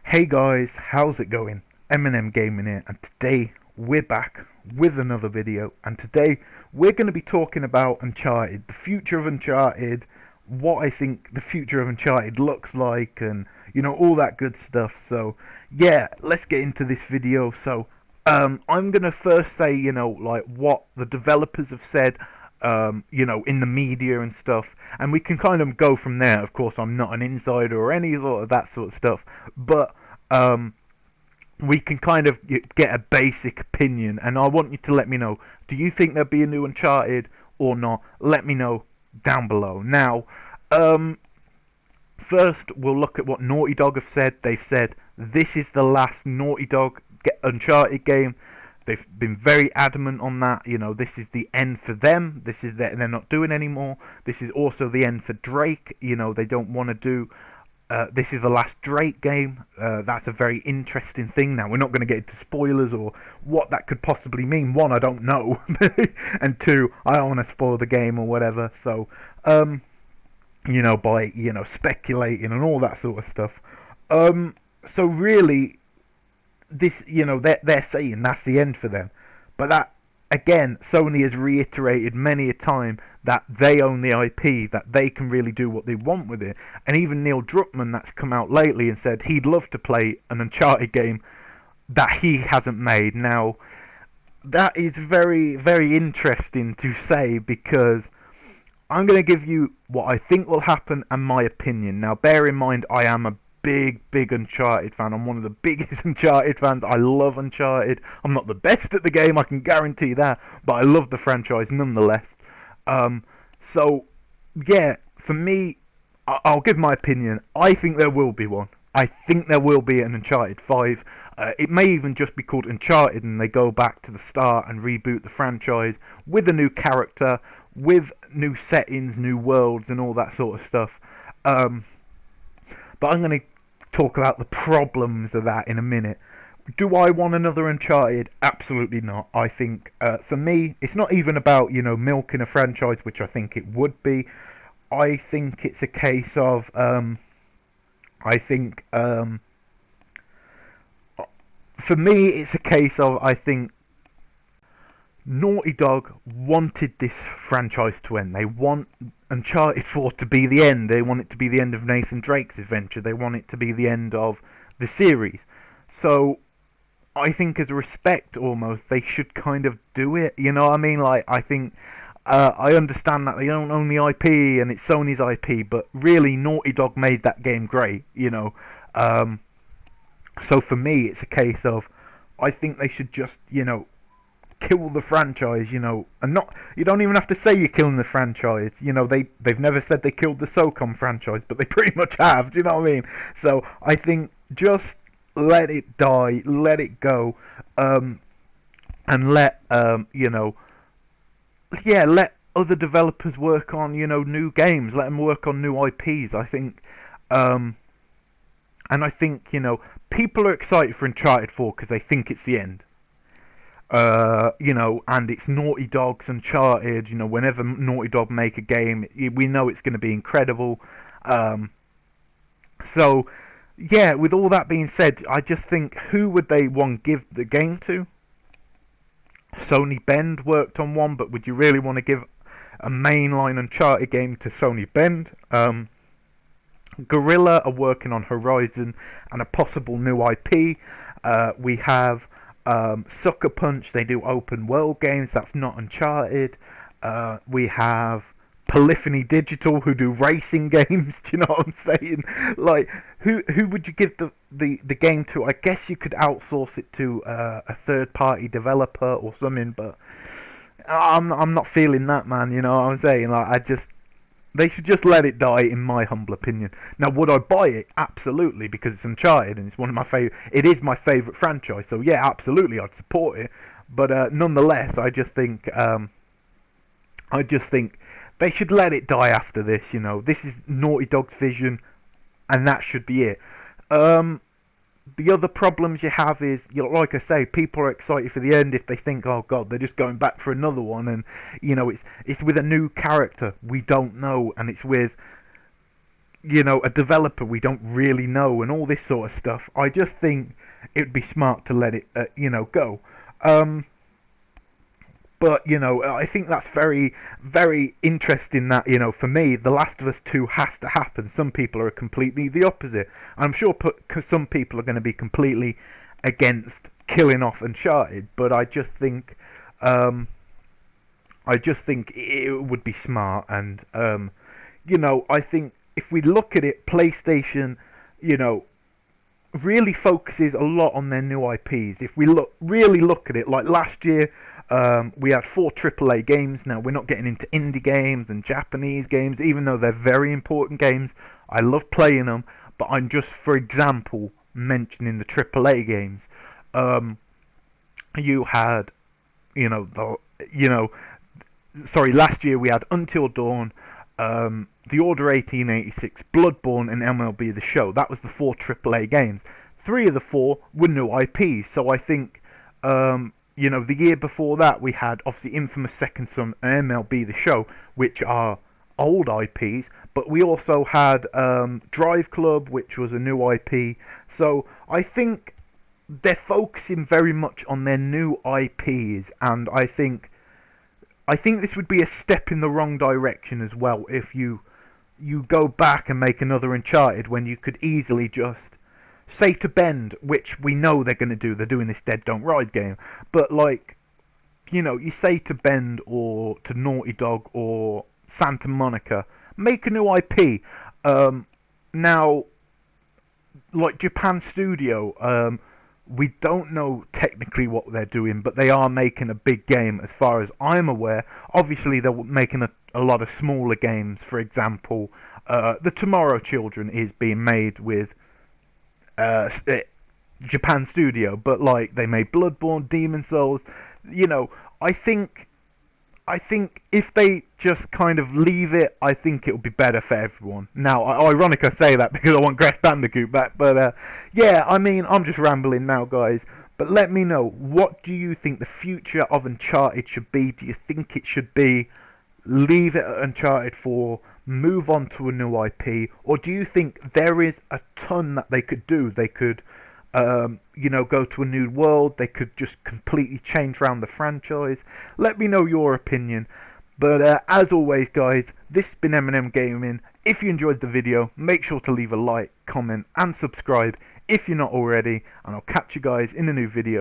Hey guys, how's it going? Eminem Gaming here, and today we're back with another video. And today we're going to be talking about Uncharted, the future of Uncharted, what I think the future of Uncharted looks like, and all that good stuff. So yeah, let's get into this video. I'm gonna first say like what the developers have said. In the media and stuff, and we can kind of go from there. Of course, I'm not an insider or any sort of that sort of stuff, but um, we can kind of get a basic opinion, and I want you to let me know, do you think there'll be a new Uncharted or not? Let me know down below. Now, um, first we'll look at what Naughty Dog have said. They've said this is the last Naughty Dog Uncharted game. They've been very adamant on that. This is the end for them. They're not doing anymore. This is also the end for Drake. They don't want to do. This is the last Drake game. That's a very interesting thing. Now, we're not going to get into spoilers or what that could possibly mean. One, I don't know. And two, I don't want to spoil the game or whatever. So, by, speculating and all that sort of stuff. So really, this, they're saying that's the end for them. But that, again, Sony has reiterated many a time that they own the IP, that they can really do what they want with it. And even Neil Druckmann, that's come out lately and said he'd love to play an Uncharted game that he hasn't made. Now, that is very, very interesting to say, because I'm going to give you what I think will happen and my opinion. Now, bear in mind, I am a big Uncharted fan. I'm one of the biggest Uncharted fans. I love Uncharted. I'm not the best at the game, I can guarantee that, but I love the franchise nonetheless. So yeah, for me, I'll give my opinion. I think there will be one. I think there will be an Uncharted 5. It may even just be called Uncharted, and they go back to the start and reboot the franchise with a new character, with new settings, new worlds, and all that sort of stuff. But I'm going to talk about the problems of that in a minute. Do I want another Uncharted? Absolutely not. I think, for me, it's not even about, milking a franchise, which I think it would be. I think it's a case of, for me, it's a case of, I think, Naughty Dog wanted this franchise to end. They want Uncharted 4 to be the end. They want it to be the end of Nathan Drake's adventure. They want it to be the end of the series. So, I think as a respect, almost, they should kind of do it. You know what I mean? Like, I think, I understand that they don't own the IP and it's Sony's IP, but really, Naughty Dog made that game great, So for me, it's a case of, I think they should just, kill the franchise, and not, you don't even have to say you're killing the franchise. They've never said they killed the SOCOM franchise, but they pretty much have. Do you know what I mean? So I think just let it die, let it go, and let let other developers work on new games. Let them work on new IPs. I think, and I think people are excited for Uncharted 4 because they think it's the end. And it's Naughty Dog's Uncharted. Whenever Naughty Dog make a game, we know it's going to be incredible. So, yeah, with all that being said, I just think, who would they give the game to? Sony Bend worked on one, but would you really want to give a mainline Uncharted game to Sony Bend? Guerrilla are working on Horizon and a possible new IP. We have Sucker Punch, they do open world games, that's not Uncharted. We have Polyphony Digital, who do racing games. Do you know what I'm saying? Like, who would you give the game to? I guess you could outsource it to a third party developer or something, but I'm not feeling that, man. You know what I'm saying? Like, they should just let it die, in my humble opinion. Now, would I buy it? Absolutely, because it's Uncharted and it's one of my favorite. It is my favorite franchise, so yeah, absolutely, I'd support it. But nonetheless, I just think they should let it die after this. This is Naughty Dog's vision, and that should be it. The other problems you have is, like I say, people are excited for the end if they think, oh god, they're just going back for another one, and it's with a new character we don't know, and it's with a developer we don't really know and all this sort of stuff. I just think it would be smart to let it, go. Um, but I think that's very, very interesting. That for me, The Last of Us 2 has to happen. Some people are completely the opposite. I'm sure some people are going to be completely against killing off Uncharted, but I just think it would be smart, and I think if we look at it, PlayStation, you know, really focuses a lot on their new IPs. If we really look at it, like last year, we had 4 AAA games. Now we're not getting into indie games and Japanese games, even though they're very important games. I love playing them, but I'm just, for example, mentioning the AAA games. You had, you know, the, you know, sorry, last year we had Until Dawn, The Order 1886, Bloodborne, and MLB The Show. That was the 4 AAA games. 3 of the 4 were new IPs, so I think, the year before that we had obviously Infamous Second Son and MLB The Show, which are old IPs, but we also had Drive Club, which was a new IP. So I think they're focusing very much on their new IPs, and I think this would be a step in the wrong direction as well if you go back and make another Uncharted when you could easily just say to Bend, which we know they're going to do. They're doing this Dead Don't Ride game, but you say to Bend or to Naughty Dog or Santa Monica, make a new IP. Now, like Japan Studio, we don't know technically what they're doing, but they are making a big game as far as I'm aware. Obviously, they're making a lot of smaller games. For example, The Tomorrow Children is being made with Japan Studio, but like they made Bloodborne, Demon Souls. I think if they just kind of leave it, I think it will be better for everyone. Now, ironic I say that because I want Crash Bandicoot back, but yeah, I mean, I'm just rambling now, guys. But let me know, what do you think the future of Uncharted should be? Do you think it should be leave it at Uncharted 4, move on to a new IP, or do you think there is a ton that they could do? They could go to a new world. They could just completely change around the franchise. Let me know your opinion. But as always, guys, this has been M&M Gaming. If you enjoyed the video, make sure to leave a like, comment, and subscribe if you're not already. And I'll catch you guys in a new video.